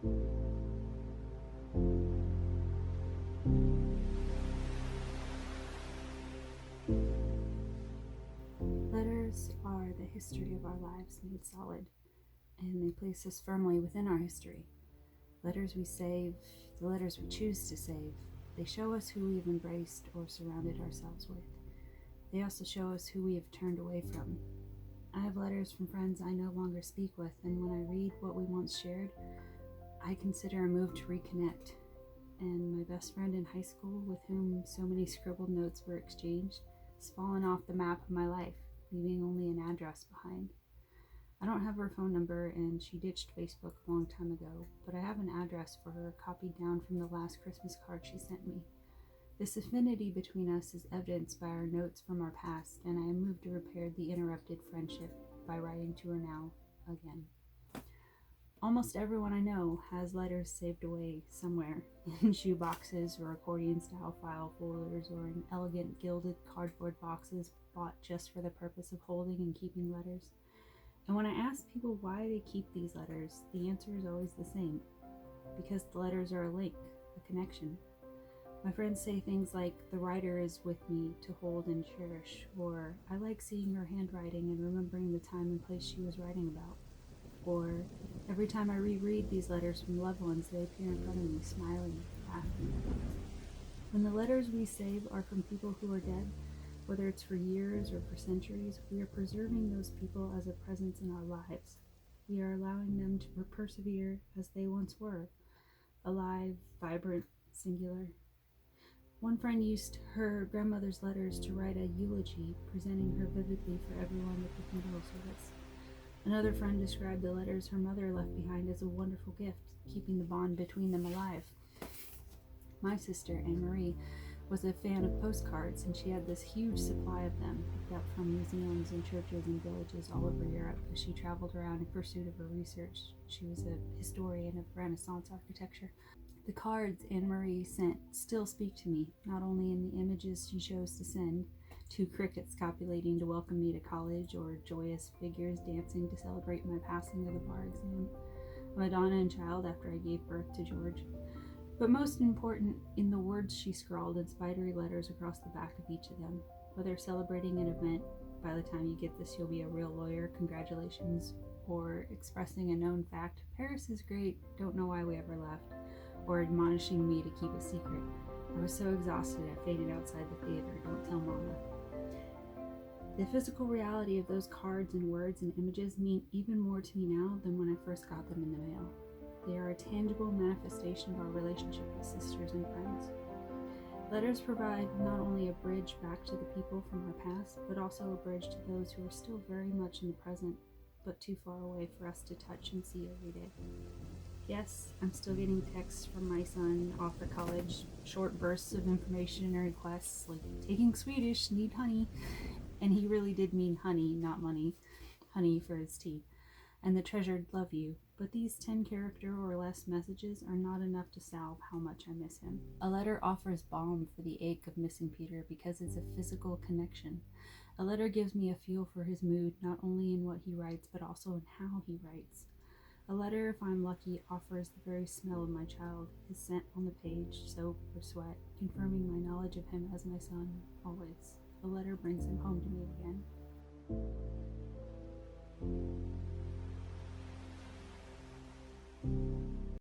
Letters are the history of our lives made solid, and they place us firmly within our history. Letters we save, the letters we choose to save, they show us who we have embraced or surrounded ourselves with. They also show us who we have turned away from. I have letters from friends I no longer speak with, and when I read what we once shared, I consider a move to reconnect. And my best friend in high school, with whom so many scribbled notes were exchanged, has fallen off the map of my life, leaving only an address behind. I don't have her phone number, and she ditched Facebook a long time ago, but I have an address for her copied down from the last Christmas card she sent me. This affinity between us is evidenced by our notes from our past, and I am moved to repair the interrupted friendship by writing to her now again. Almost everyone I know has letters saved away somewhere, in shoe boxes or accordion-style file folders, or in elegant gilded cardboard boxes bought just for the purpose of holding and keeping letters. And when I ask people why they keep these letters, the answer is always the same. Because the letters are a link, a connection. My friends say things like, the writer is with me to hold and cherish, or I like seeing her handwriting and remembering the time and place she was writing about. Or, every time I reread these letters from loved ones, they appear in front of me, smiling, laughing. When the letters we save are from people who are dead, whether it's for years or for centuries, we are preserving those people as a presence in our lives. We are allowing them to persevere as they once were, alive, vibrant, singular. One friend used her grandmother's letters to write a eulogy, presenting her vividly for everyone at the funeral service. Another friend described the letters her mother left behind as a wonderful gift, keeping the bond between them alive. My sister, Anne-Marie, was a fan of postcards, and she had this huge supply of them, picked up from museums and churches and villages all over Europe as she traveled around in pursuit of her research. She was a historian of Renaissance architecture. The cards Anne-Marie sent still speak to me, not only in the images she chose to send, two crickets copulating to welcome me to college, or joyous figures dancing to celebrate my passing of the bar exam, a Madonna and child after I gave birth to George. But most important, in the words she scrawled in spidery letters across the back of each of them. Whether celebrating an event, by the time you get this you'll be a real lawyer, congratulations, or expressing a known fact, Paris is great, don't know why we ever left, or admonishing me to keep a secret. I was so exhausted I fainted outside the theater, don't tell Mama. The physical reality of those cards and words and images mean even more to me now than when I first got them in the mail. They are a tangible manifestation of our relationship as sisters and friends. Letters provide not only a bridge back to the people from our past, but also a bridge to those who are still very much in the present, but too far away for us to touch and see every day. Yes, I'm still getting texts from my son off at college, short bursts of information and requests like, taking Swedish, need honey. And he really did mean honey, not money. Honey for his tea. And the treasured love you. But these 10-character or less messages are not enough to salve how much I miss him. A letter offers balm for the ache of missing Peter because it's a physical connection. A letter gives me a feel for his mood, not only in what he writes, but also in how he writes. A letter, if I'm lucky, offers the very smell of my child, his scent on the page, soap or sweat, confirming my knowledge of him as my son, always. A letter brings him home to me again.